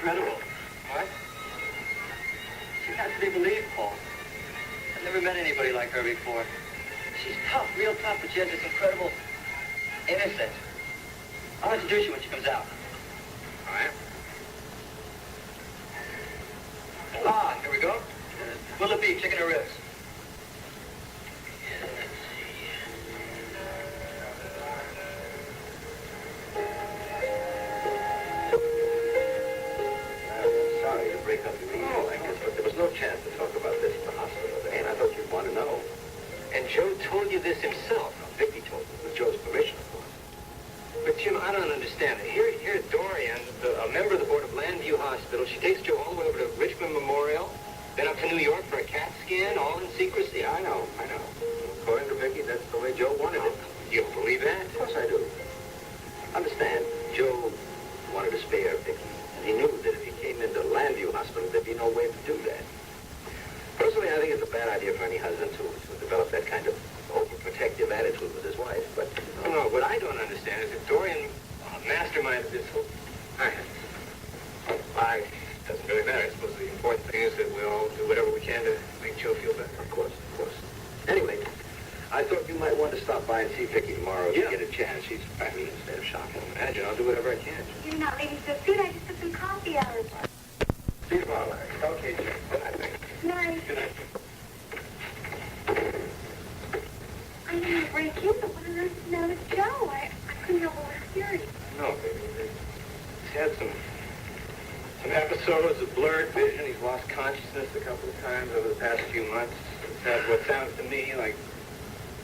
incredible. What? She's not to be believed, Paul. I've never met anybody like her before. She's tough, real tough, but she has this incredible innocence. I'll introduce you when she comes out. All right. Ah, here we go. Will it be chicken or ribs? Sorry to break up your evening like this, but there was no chance to talk about this in the hospital today, and I thought you'd want to know. And Joe told you this himself. Vicky told you, with Joe's permission, of course. But, Jim, I don't understand it. Here Dorian, a member of the board of Landview Hospital, she takes Joe all the way over to Richmond Memorial, then up to New York for a CAT scan, all in secrecy. I know. According to Vicky, that's the way Joe wanted it. You don't believe that? Of course I do. Understand, Joe wanted to spare Vicky, and he knew that if he came into Landview Hospital, there'd be no way to do that. Personally, I think it's a bad idea for any husband to develop that kind of overprotective attitude with his wife, but... No, what I don't understand is if Dorian masterminded this whole... It doesn't really matter. I suppose the important thing is that we all do whatever we can to make Joe feel better. Of course. Anyway, I thought you might want to stop by and see Vicky tomorrow if you get a chance. She's family instead of shocking. Imagine, I'll do whatever I can. You're not leaving so soon. I just took some coffee hours. See you tomorrow, Larry. Okay, Jim. Good night, thanks. Night. Good night. I didn't want to break in, but when I learned to know it's Joe, I couldn't help but was curious. No, baby. He's had some episodes of blurred vision. He's lost consciousness a couple of times over the past few months. He's had what sounds to me like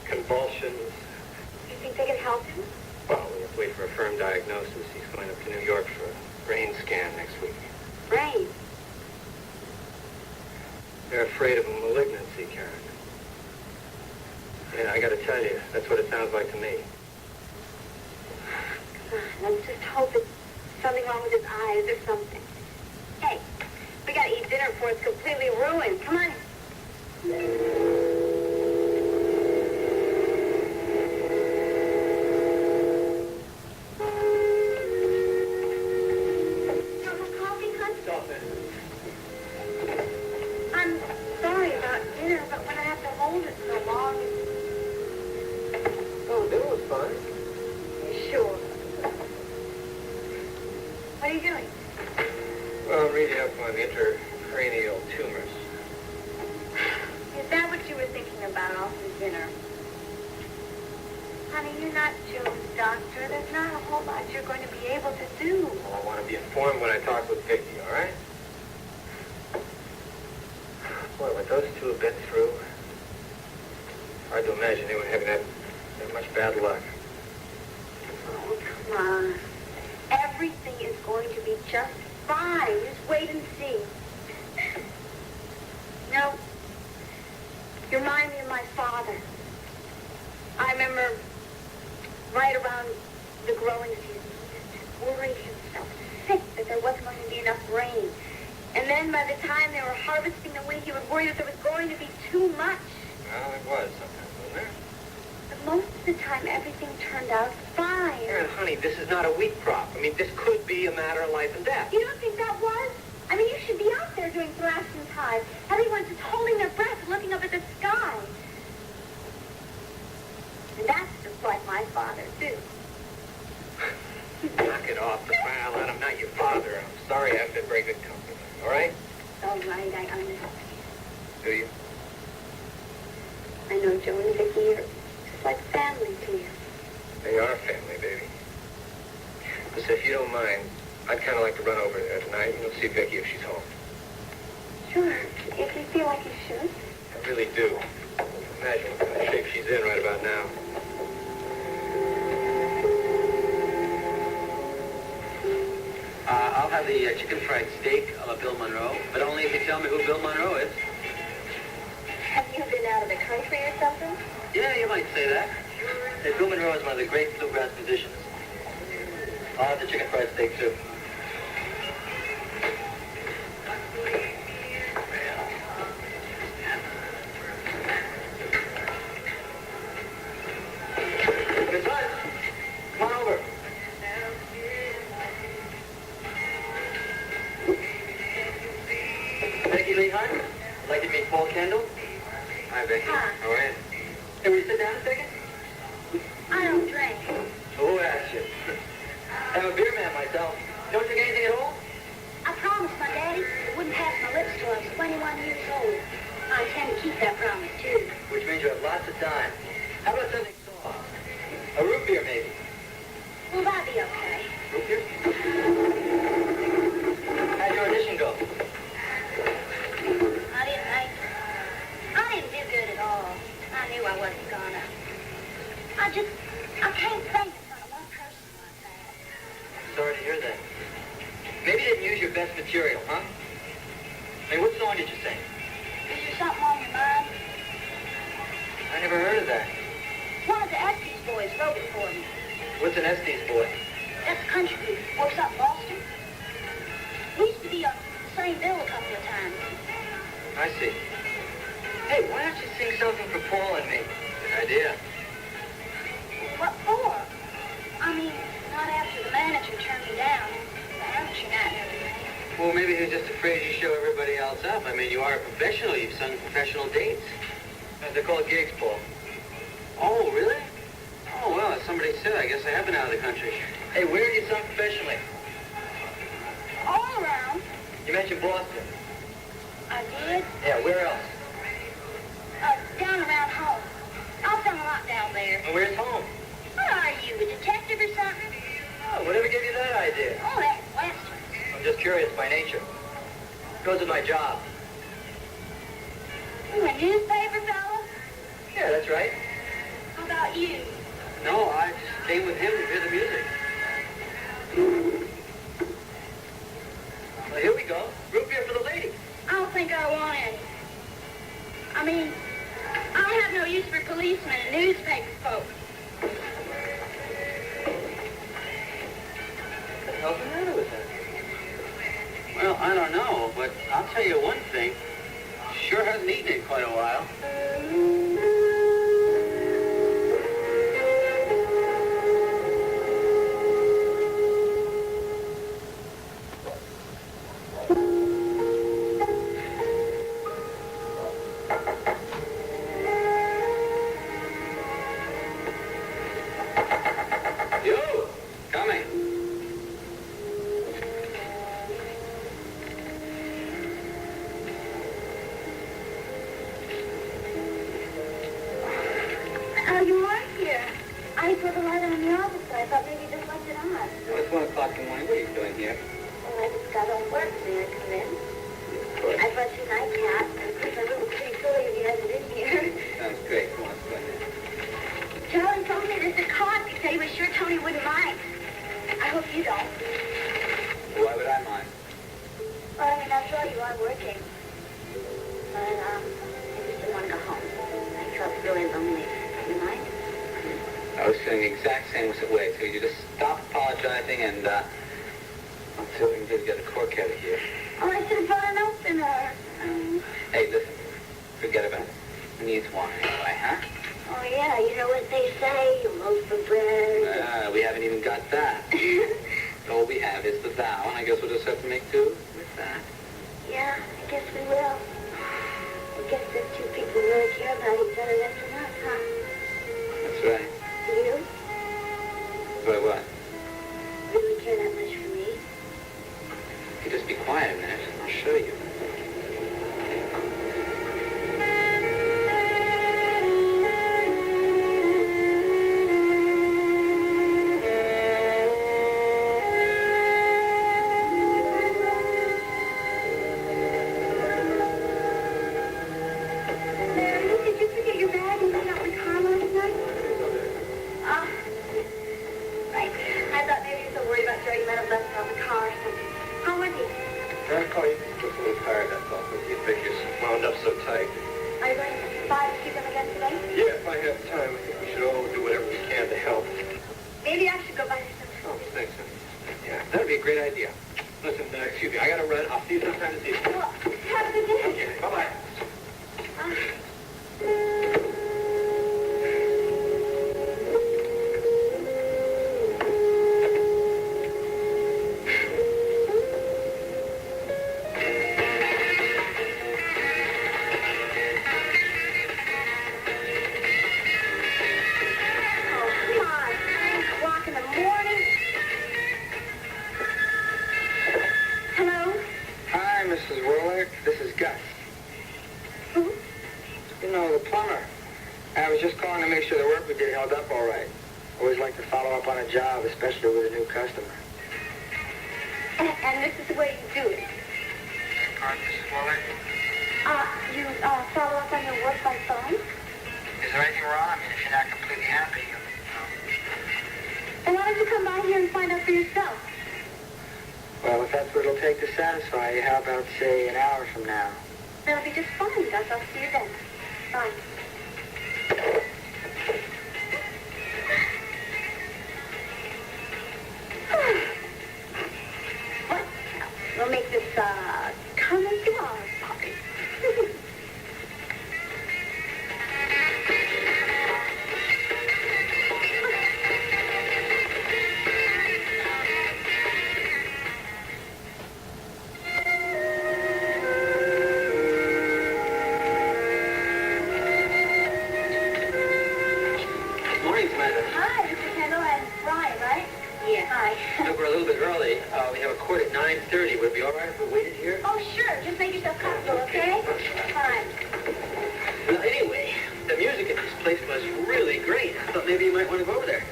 convulsions. Do you think they can help him? Well, we have to wait for a firm diagnosis. He's going up to New York for a brain scan next week. Brain? They're afraid of a malignancy, Karen. Yeah, I gotta tell you, that's what it sounds like to me. Come on, let's just hope it's something wrong with his eyes or something. Hey, we gotta eat dinner before it's completely ruined. Come on. Coffee, hon? Stop it. I'm sorry about dinner, but when I have to hold it so long, Oh, dinner was fine. you sure? What are you doing? Well, I'm reading up on intracranial tumors. Is that what you were thinking about after dinner? Honey, you're not Joe's doctor. There's not a whole lot you're going to be able to do. Well, I want to be informed when I talk with Becky, all right? Boy, what those two have been through, hard to imagine anyone having that much bad luck. Oh, come on. Everything is going to be just fine. Just wait and see. No. You remind me of my father. I remember right around the growing season, he just worried himself sick that there wasn't going to be enough rain. And then by the time they were harvesting the wheat, he would worry that there was going to be too much. Well, it was sometimes, wasn't there? But most of the time, everything turned out fine. Karen, honey, this is not a wheat crop. I mean, this could be a matter of life and death. You don't think that was? I mean, you should be out there during thrashing time. Everyone's just holding their breath and looking up at the sky. And that's just like my father, too. Knock it off, the file on. I'm not your father. I'm sorry I haven't been very good company. All right? All right, I understand. Do you? I know Joe and Vicky are just like family to you. They are family, baby. Listen, if you don't mind, I'd kind of like to run over there tonight and see Becky if she's home. Sure, if you feel like you should. I really do. Imagine what kind of shape she's in right about now. I'll have the chicken fried steak a la Bill Monroe, but only if you tell me who Bill Monroe is. Have you been out of the country or something? Yeah, you might say that. Hey, Bill Monroe is one of the great bluegrass musicians. I'll have the chicken fried steak, too. Miss Hunt, come on over. Kendall. Hi, Becky. Hi. How are you? Hey, will you sit down a second? I don't drink. Who asked you? I'm a beer man myself. Don't drink anything at all? I promised my daddy it wouldn't pass my lips till I was 21 years old. I intend to keep that promise, too. Which means you have lots of time. How about something soft? A root beer, maybe? Will that be okay? Root beer? How'd your audition go? I didn't do good at all. I knew I wasn't gonna. I can't think in front of one person like that. Sorry to hear that. Maybe you didn't use your best material, huh? I mean, what song did you sing? Is there something on your mind? I never heard of that. One of the Estes boys wrote it for me. What's an Estes boy? That's a country group. Works out in Boston. We used to be on the same bill a couple of times. I see. Hey, why don't you sing something for Paul and me? Good idea. What for? I mean, not after the manager turned me down. The amateur night and everything. Well, maybe he was just afraid you show everybody else up. I mean, you are a professional. You've sung professional dates. They're called gigs, Paul. Oh, really? Oh, well, as somebody said, I guess I have been out of the country. Hey, where have you sung professionally? All around. You mentioned Boston. I did. Yeah, where else? Down around home. I've done a lot down there. And where's home? What are you, a detective or something? Oh, whatever gave you that idea? Oh, that's Western. I'm just curious by nature. Goes with my job. You a newspaper fella? Yeah, that's right. How about you? No, I just came with him to hear the music. Well, here we go. Root beer for the lady. I don't think I want any. I mean, I have no use for policemen and newspaper folks. What the hell's the matter with that? Well, I don't know, but I'll tell you one thing. Sure hasn't eaten in quite a while. You, coming. Oh, you are here. I saw the light on the office, so I thought maybe you just left it on. Well, it's 1 o'clock in the morning. What are you doing here? Well, I just got off work. May I come in? I brought you nightcaps, and of course I would be pretty silly if you hadn't been here. Sounds great. Come on, let's go ahead. Charlie told me there's a card. He said he was sure Tony wouldn't mind. I hope you don't. Why would I mind? Well, I mean, after all, you are working. But, I just didn't want to go home. I felt really lonely. You mind? I was feeling the exact same way, so you just stop apologizing and, I'll see what we can do to get a cork out of here. Oh, I should have brought an opener. Hey, listen, forget about it. Who needs wine anyway, huh? Oh, yeah, you know what they say, a loaf of bread. We haven't even got that. All we have is the vow, and I guess we'll just have to make do with that. Yeah, I guess we will. I guess there's two people who really care about each other, that's enough, huh? That's right. You? Why, what? You really care that much for me? You just be quiet a minute, I'll show you. Did you forget your bag and you got the car last night? Oh, right. I thought maybe you were so worried about Joe you might have left it on the car or something. How was he? Oh, you just a little tired, that's all. Your figure's wound up so tight. Are you going to buy to see them again today? Yeah, if I have time, I think we should all do whatever we can to help. Maybe I should go buy some. Oh, thanks, honey. Yeah, that'd be a great idea. Listen, excuse me, I gotta run. I'll see you sometime this evening. Well, have a good day. Okay, bye-bye. follow up on a job, especially with a new customer. And this is the way you do it. Pardon, Mrs. Wolek? You follow up on your work by phone? Is there anything wrong? I mean, if you're not completely happy, And why don't you come by here and find out for yourself? Well, if that's what it'll take to satisfy you, how about, say, an hour from now? That'll be just fine, Gus. I'll see you then. Bye. What? We'll make this, come and go, puppy. Morning, Samantha. Hi, Mr. Kendall and Ryan, right? Yeah. Hi. Look, we're a little bit early. We have a court at 9:30. Would it be all right if we waited here? Oh, sure. Just make yourself comfortable, okay? Fine. Well, anyway, the music at this place was really great. I thought maybe you might want to go over there.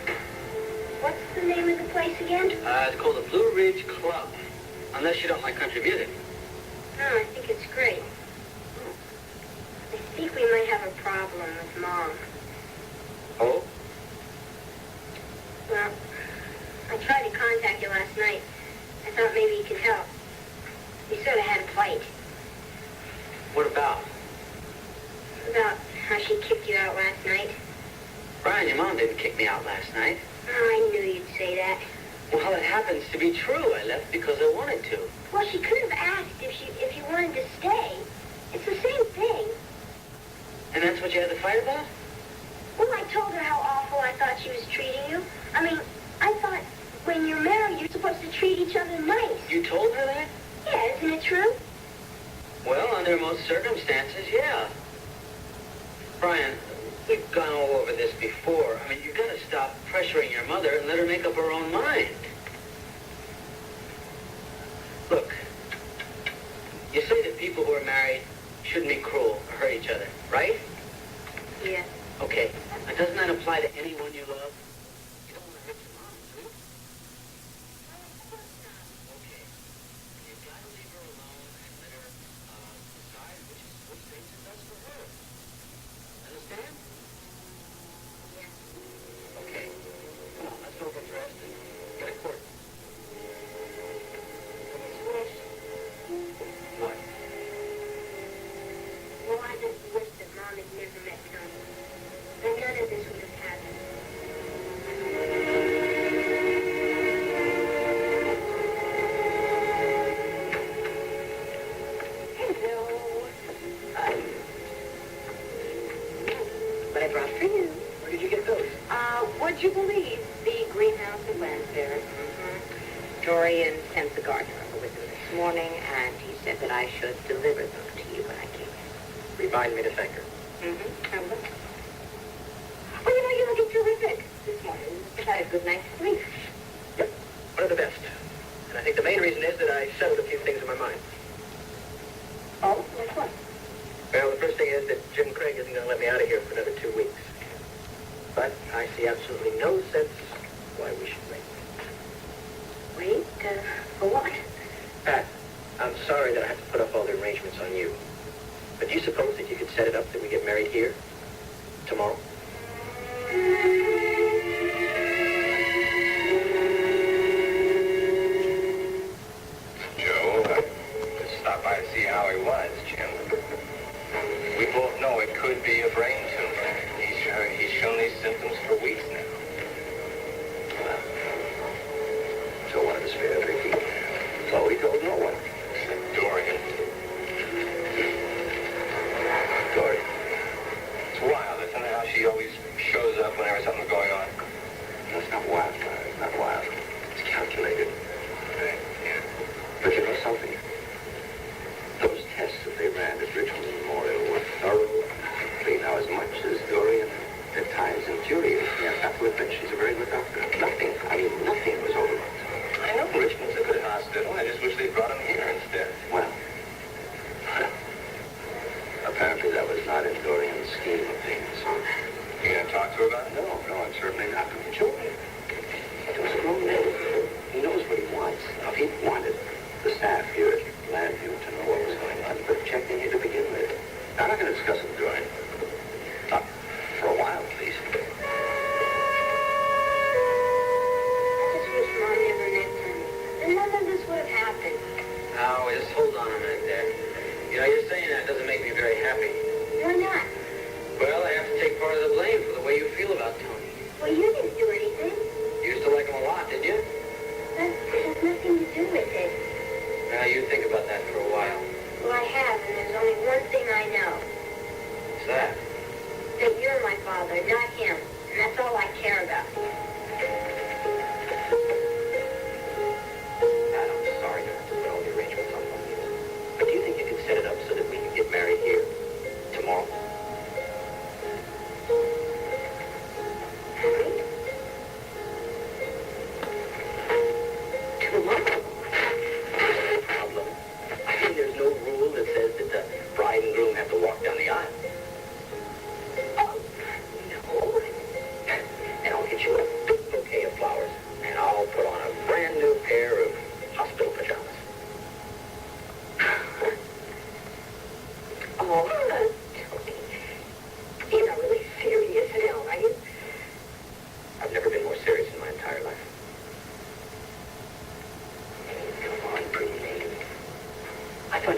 What's the name of the place again? It's called the Blue Ridge Club. Unless you don't like country music. No, I think it's great. I think we might have a problem with Mom. Oh? Well, I tried to contact you last night. I thought maybe you could help. We sort of had a fight What about? about how she kicked you out last night. Brian, your mom didn't kick me out last night. Oh, I knew you'd say that. Well, it happens to be true. I left because I wanted to. Well, she could have asked if you wanted to stay. It's the same thing. And that's what you had to fight about? Well, I told her how awful I thought she was treating you. I mean, I thought when you're married, you're supposed to treat each other nice. You told her that? Yeah, isn't it true? Well, under most circumstances, yeah. Brian, we've gone all over this before. I mean, you've got to stop pressuring your mother and let her make up her own mind. Look, you say that people who are married shouldn't be cruel or hurt each other, right? Yeah. Okay. Now, doesn't that apply to anyone you love? You don't want to hurt your mom, do you? Okay. You've got to leave her alone and let her decide which things are best for her. Understand? Yeah. Okay. Come on, let's go get dressed and get a court. What? Well, I just wish that Mom had never met Tom. Then none of this would have happened. Hello. What I brought for you. Where did you get those? Would you believe the greenhouse at Lansbury? Dorian sent the gardener over with them this morning, and he said that I should deliver them to you when I came in. Remind me to thank her. I will. Well, you know, you're looking terrific this morning. You've had a good night's sleep. Yep, one of the best. And I think the main reason is that I settled a few things in my mind. Oh, like what? Well, the first thing is that Jim Craig isn't going to let me out of here for another 2 weeks. But I see absolutely no sense why we should wait. Wait, for what? Pat, I'm sorry that I have to put up all the arrangements on you. But do you suppose that you could set it up that we get married here tomorrow? Joe, just stopped by to see how he was, Jim. We both know it could be a brain tumor. He's shown these symptoms for weeks now.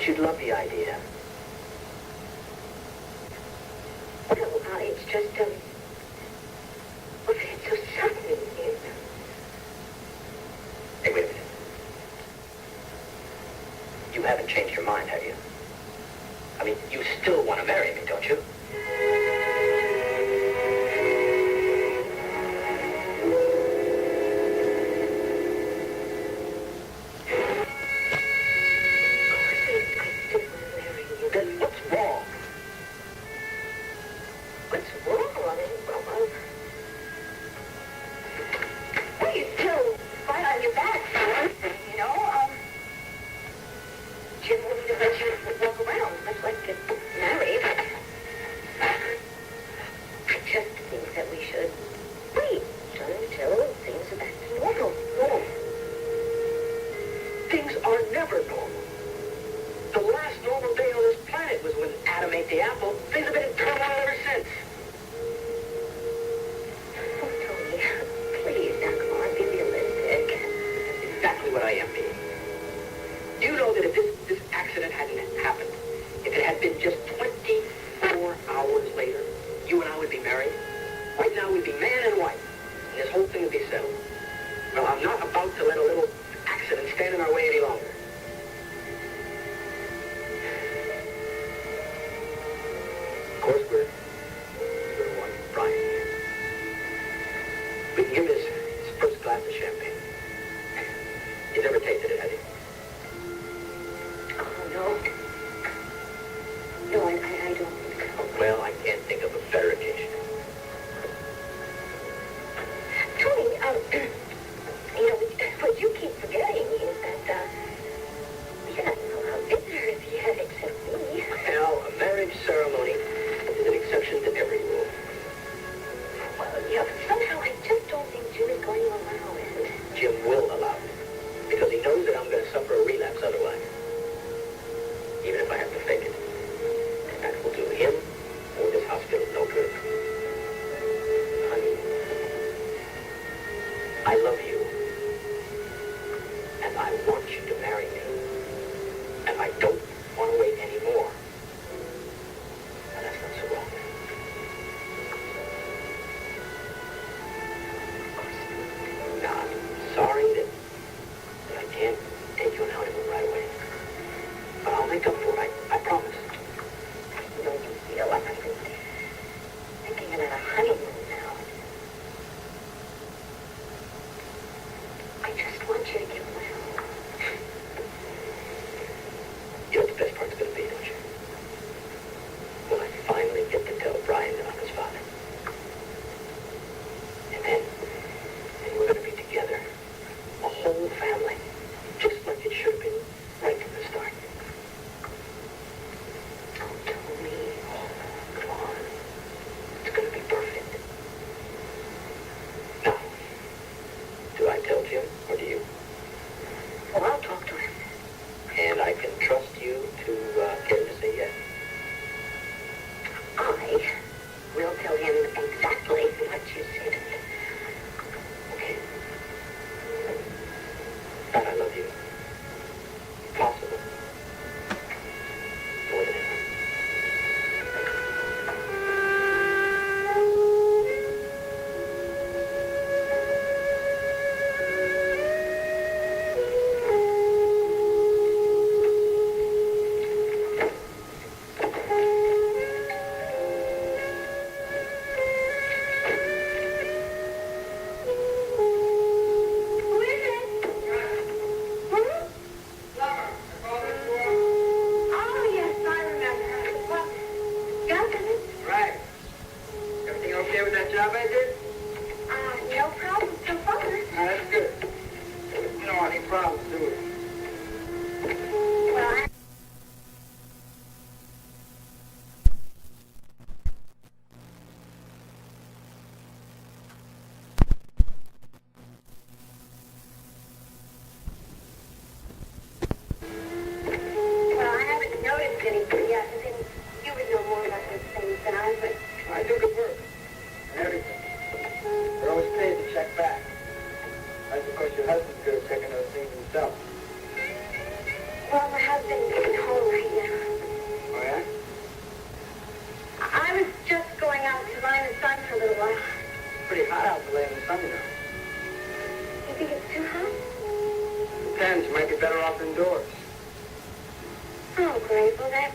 But you'd love the idea. No, it's just, well, it's so sudden. Hey, wait a minute. You haven't changed your mind, have you? I mean, you still want to marry me, don't you? Well, my husband isn't home right now. Oh, yeah? I was just going out to lie in the sun for a little while. Pretty hot out to lay in the sun, you know. You think it's too hot? Depends. You might be better off indoors. Oh, great. Well, that